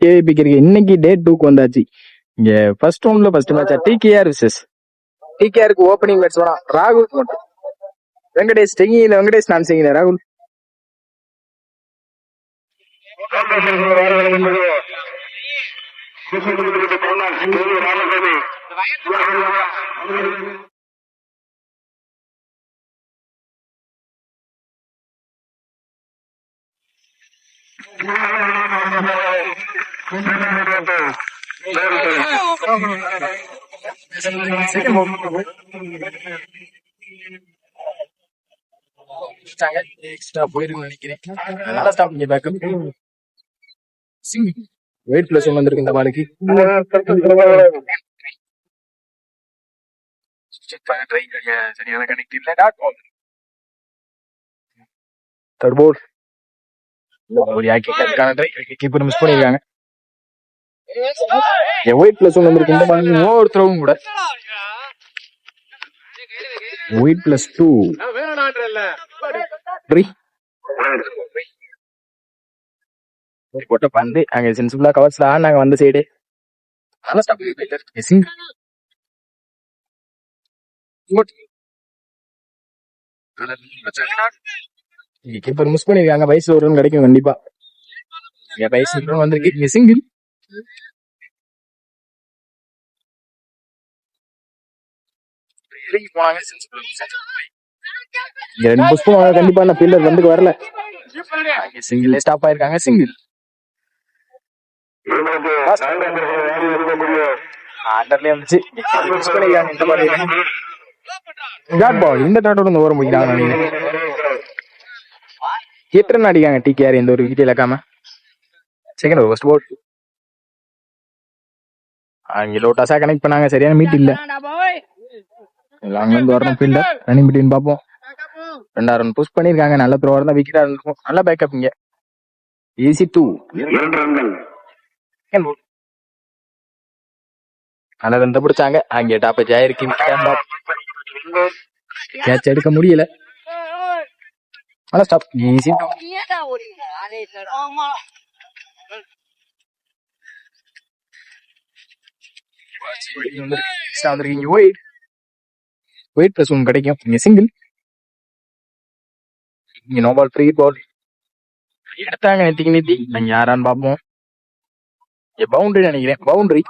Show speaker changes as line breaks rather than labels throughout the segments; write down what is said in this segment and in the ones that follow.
கேவிபிக்கு இருக்கு. இன்னைக்கு டே 2க்கு வந்தாச்சு. இங்க ஃபர்ஸ்ட் ரவுண்ட்ல ஃபர்ஸ்ட் மேட்ச் டிகேஆர் விசஸ் டிகேஆருக்கு ஓப்பனிங் பேட்ஸ்மேனா ராகுல் மட்டும். வெங்கடேஷ் டெங்கில வெங்கடேஷ் நான் செய்யல ராகுல். எக்ஸ்ட்ரா போயிருக்கு நினைக்கிறேன். நல்லா ஸ்டாப் இங்க பேக்கப் வெயிட் பிளஸ் ஒன்று வந்திருக்கு இந்த பாலுக்கு. சரியான கனெக்ட் இல்ல. தேர்ட் பால் கீப்பர் மிஸ் பண்ணிருக்காங்க. ஒயிட் பிளஸ் ஒன்று வந்திருக்கு இந்த பாலுக்கு. ஓவர் த்ரோவும் கூட ஒயிட் பிளஸ் 2 போட்ட பந்து அங்க சென்சிபிளா கவர்ஸ்ல நாங்க வந்த சைடு கீப்பர் மிஸ் பண்ணிருக்காங்க. வயசு ஒரு ரன் கிடைக்கும் கண்டிப்பா. வயசு ரன் வந்திருக்கு. சிங்கிள் போனாங்க. புஷ் பண்ணுவாங்க கண்டிப்பா. அந்த ஃபீல்டர் வந்து வரல. சிங்கிள் ஸ்டாப் ஆயிருக்காங்க. சிங்கிள் இந்த டாட்டோட ஓவர் முடிக்கிறாங்க. எட்டு ரன் அடிக்காங்க டிகேஆர் எந்த ஒரு விக்கெட் இழக்காம. செகண்ட் ஓவர் ஃபர்ஸ்ட் பால் அங்க லோட்டாஸா கனெக்ட் பண்ணாங்க. சரியான மீட் இல்ல. லாங்ல வரணும் ஃபீல்டர். ரன்னிங் பிட்வீன் பாப்போம். 2 ரன் புஷ் பண்ணிருக்காங்க. நல்ல த்ரோவர் தான். விக்கெட்டா இருந்திருக்கும். நல்ல பேக்கப் இங்க. ஈஸி 2 நல்ல ரன் பிடிச்சாங்க. அங்கே டாப் ஜாயிருக்கு. கேட்ச் எடுக்க முடியல. Stop easy 2. ஒயிட் பிளஸ் 1 கிடைக்கும். இங்க சிங்கிள். இங்க நோ பால் ஃப்ரீ பால் எடுத்தாங்க. நெத்தி நாங்க யாரான்னு பாப்போம். பவுண்டரி நினைக்கிறேன். பவுண்டரி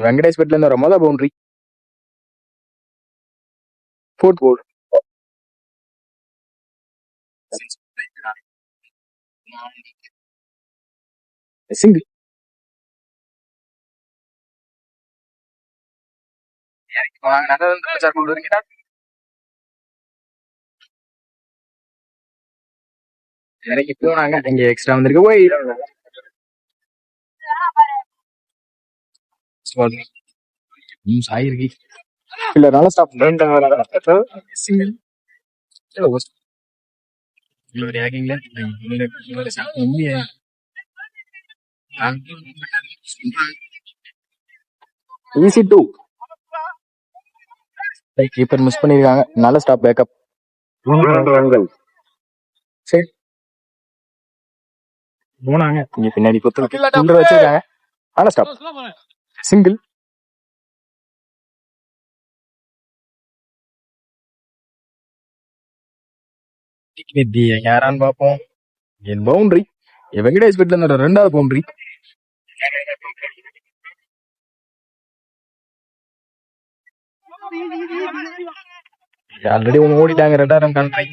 வெங்கடேஷ் பெட்ல இருந்து வர மொதல் பவுண்டரி. ஃபோர்த் பால் சிங்கிள். இறக்கி போனாங்க. இங்க எக்ஸ்ட்ரா வந்திருக்கு. ஆயிருக்கு. இல்ல நல்ல stop. Single easy 2. Keeper miss பண்ணிருக்காங்க. நல்ல ஸ்டாப் பேக்கப். சரி போனாங்க. இங்க பின்னாடி குத்து வச்சிருக்காங்க. நல்ல ஸ்டாப். சிங்கிள். யாரான்னு பாப்போம். என் பவுண்டரி வெங்கடேஷ் பெட்ல இருந்த 2வது பவுண்டரி. ஆல்ரெடி ஒன்னு ஓடிட்டாங்க. 2 ரன் கண்ட்ரி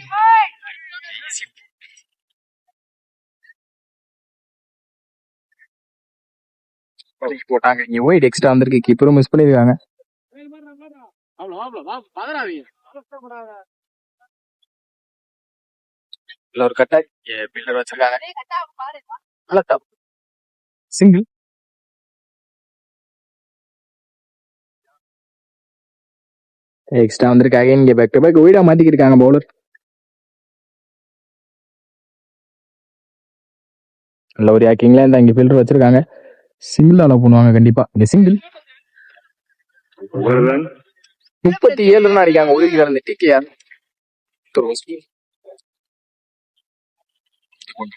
போட்டாங்க. இங்க ஒயிட் எக்ஸ்ட்ரா வந்திருக்கு. கீப்பரும் மிஸ் பண்ணிருக்காங்க. ஒரு கட்டா பில்லர் வச்சிருக்காங்க. சிங்கிள். எக்ஸ்ட்ரா வந்திருக்காங்க. இங்க பேக் டு பேக் ஒயிடா மாத்திக்கிருக்காங்க பவுலர். நல்ல ஒரு ஆக்கிங்ல இந்த இங்க ஃபீல்டர் வச்சிருக்காங்க. சிங்கிள் அலோ பண்ணுவாங்க கண்டிப்பா. இங்க சிங்கிள். 37 ரன் அடிக்காங்க. ஒரு விக்கெட் இருந்து டிகேஆர்.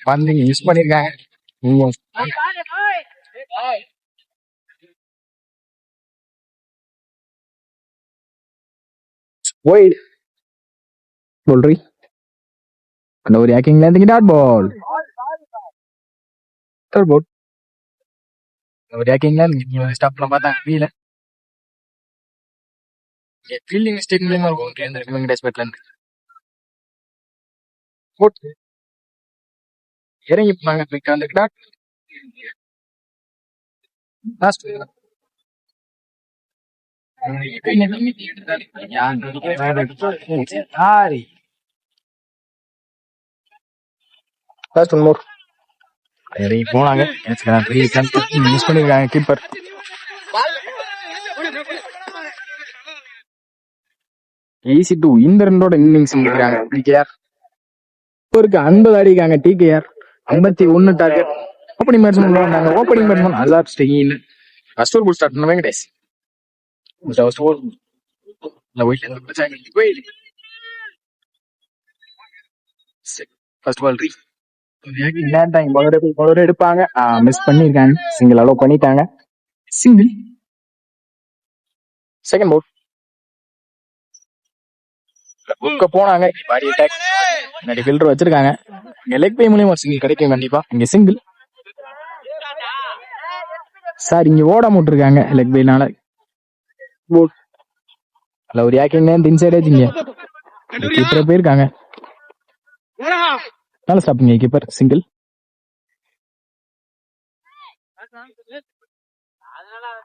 பந்து யூஸ் பண்ணிருக்காங்க. Wide. Ball அந்த ஒரு ஹேக்கிங்ல இருந்து டாட் பால். தேர்ட் பால். ஒரு ஹேக்கிங்ல இருந்து ஸ்டாப்ல பார்த்தாங்க வீல. ஃபீல்டிங் மிஸ்டேக் மூலமா இருக்கும் இந்த வெங்கடேஷ் பேட்ல இருந்து. போட்டு இறங்கி போனாங்க குயிக்கா அந்த dot. Last last one more. இறங்கி போனாங்க மிஸ் பண்ணிருக்காங்க கீப்பர். Easy two. இந்த ரெண்டோட இன்னிங்ஸ் முடிக்கிறாங்க டிகேஆர். இவருக்கு 50 அடிக்காங்க டிகேஆர். 51 டார்கெட். ஓப்பனிங் பேட்ஸ்மேன் வந்தாங்க. ஓப்பனிங் பேட்ஸ்மேன் அசாப் ஸ்டெயின். ஃபர்ஸ்ட் ஓவர் ஸ்டார்ட் பண்ண Venkatesh. First over first ball bowler எடுப்பாங்க. மிஸ் பண்ணிருக்காங்க. சிங்கிள் அலோவ் பண்ணிட்டாங்க. சிங்கிள். செகண்ட் பால் புக்க போனாங்க. பாடி அட்டாக். முன்னாடி ஃபில்டர் வச்சிருக்காங்க. இங்க லெக் பை மூலியமா சிங்கிள் கிடைக்கும் கண்டிப்பா. இங்க சிங்கிள். சார் இங்க ஓடாம விட்டுருக்காங்க லெக் பைனால. போல் அல்ல ஒரு யாக்கிங் இன்சைட் ஏஜிங்க கீப்பர் போயிருக்காங்க. நல்ல ஸ்டாப்பிங்க கீப்பர். சிங்கிள்.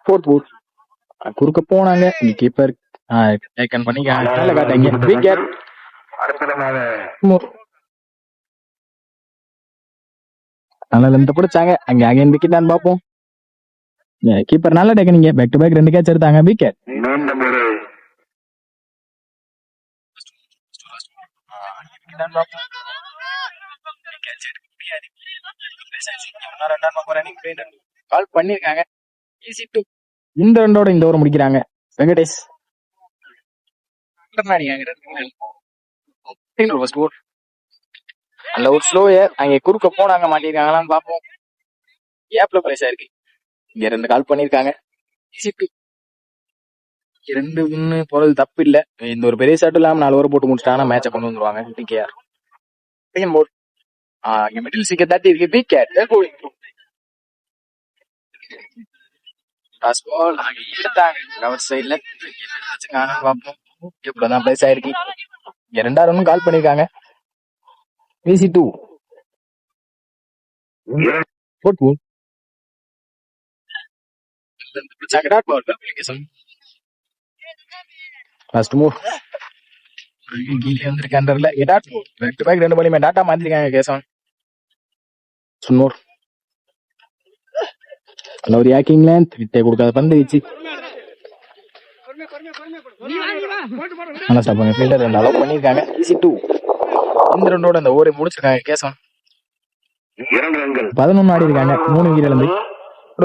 ஃபோர்த் போல் குறுக்க போனாங்க. இங்க கீப்பர் டேக்கன் பண்ணிக்காங்க. நல்ல காட்டாங்க. விக்கெட். நல்ல லென்த் பிடிச்சாங்க. அங்க அகைன் விக்கெட் தான் பார்ப்போம். கீப்பர் நல்ல டேக்கனிங்க. பேக் டு பேக் 2 கேட்ச் எடுத்தாங்க. விக்கெட். கால் பண்ணிருக்காங்க. இந்த ரெண்டோட இந்த ஓவர் முடிக்கிறாங்க வெங்கடேஷ். அல்ல ஒரு ஸ்லோயர் அங்க குறுக்க போனாங்க. மாட்டிருக்காங்களான்னு பாப்போம். கேப்ல பிளேஸ் ஆயிருக்கு. இங்க 2 கால் பண்ணிருக்காங்க. 2-1 போறது தப்பு இல்ல. இந்த ஒரு பெரிய ஷாட் இல்லாம 4 ஓவர் போட்டு முடிச்சிட்டாங்கன்னா மேட்சை கொண்டு வந்துருவாங்க டிகேஆர். மிடில் சிக்க தட்டி இருக்கு. விக்கெட். டாஸ் பால் எடுத்தாங்க கவர் சைட்ல. பாப்போம் இப்பதான் பிளேஸ் ஆயிருக்கு. இங்க 2 ரன் கால் பண்ணிருக்காங்க. விசி 2. ஃபர்ஸ்ட் மூவ் கீழே வந்திருக்கு. அண்டர்ல பேக் டு பேக் 2 பாலுமே டாட்டா மாத்திருக்காங்க கேசவன். சுன்னூர் அல்ல ஒரு யாக்கிங் லென்த் விட்டே கொடுக்காத பந்து வீச்சு. நல்லா ஸ்டாப் பண்ணி ஃபீல்டர் 2 அலோவ் பண்ணிருக்காங்க. விசி 2. இந்த ரெண்டோட அந்த ஓவரை முடிச்சிருக்காங்க கேசவன். 11 ஆடி இருக்காங்க. 3 விக்கெட் இழந்து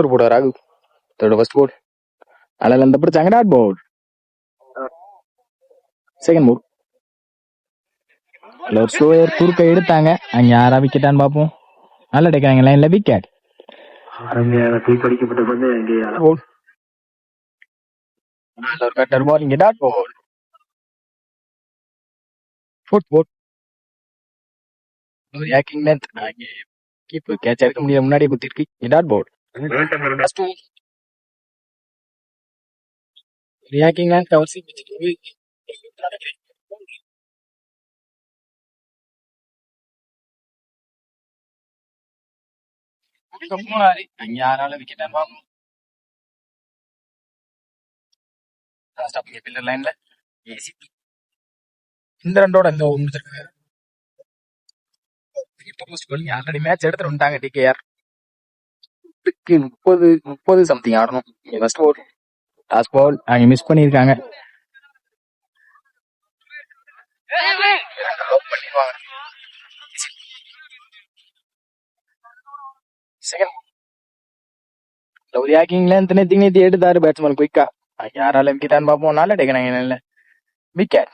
ஒரு போட ராகு. ஃபர்ஸ்ட் போல் அலல அந்த பிடிச்சாங்க. Dot ball. செகண்ட் மூவ் அல்ல ஒரு ஸ்லோயர் குறுக்க எடுத்தாங்க. அங்க யாரா விக்கெட்டான்னு பாப்போம். நல்ல டேக்காங்க லைன்ல. விக்கெட். பால் இங்க dot ball. Yorking length keeper catch எடுக்க முடியாது. முன்னாடியே குத்திருக்கு. Dot ball. Yorking length cover சீ போனாரு. அங்க யாரால விக்கெட்டான்னு பாப்போம். லைன்ல இந்த ரெண்டோட இந்த முடிச்சிருக்காங்க. ஆல்ரெடி மேட்ச் எடுத்துட்டு வந்துட்டாங்க டிகேஆர். 30 சம்திங் ஆடணும். ஃபர்ஸ்ட் ஓவர் டாஸ் பால் அங்க மிஸ் பண்ணிருக்காங்க. ஒரு யாக்கிங் லென்த் நேத்தி எடுத்தாரு பேட்ஸ்மேன் குயிக்கா. யாரால விக்கெட்டான்னு பாப்போம். நல்ல டேக்கனாங்க. விக்கெட்.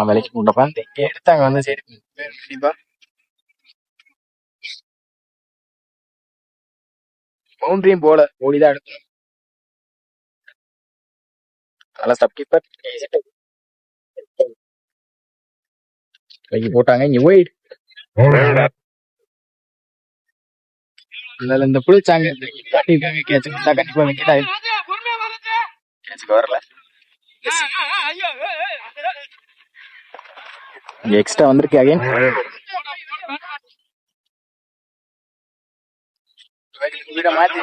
வேலைக்கு போட்ட பந்து எடுத்தாங்க வந்து சரி கண்டிப்பா பவுண்டரியும் போல ஓடிதான் எடுக்கணும். நல்ல ஸ்டப் கீப்பர் வைக்கி போட்டாங்க. இங்க ஒயிட் இந்த புளிச்சாங்க காட்டியிருக்காங்க. கேட்ச் கொடுத்தா கண்டிப்பா விக்கெட் ஆயிடும். கேட்சுக்கு வரல. எக்ஸ்ட்ரா வந்திருக்கு அகைன். மாத்தி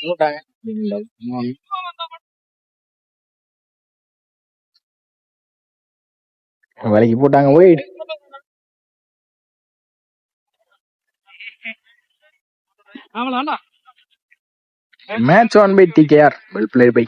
போட்டாங்க. வலைக்கு போட்டாங்க. White match won by TKR. Well played by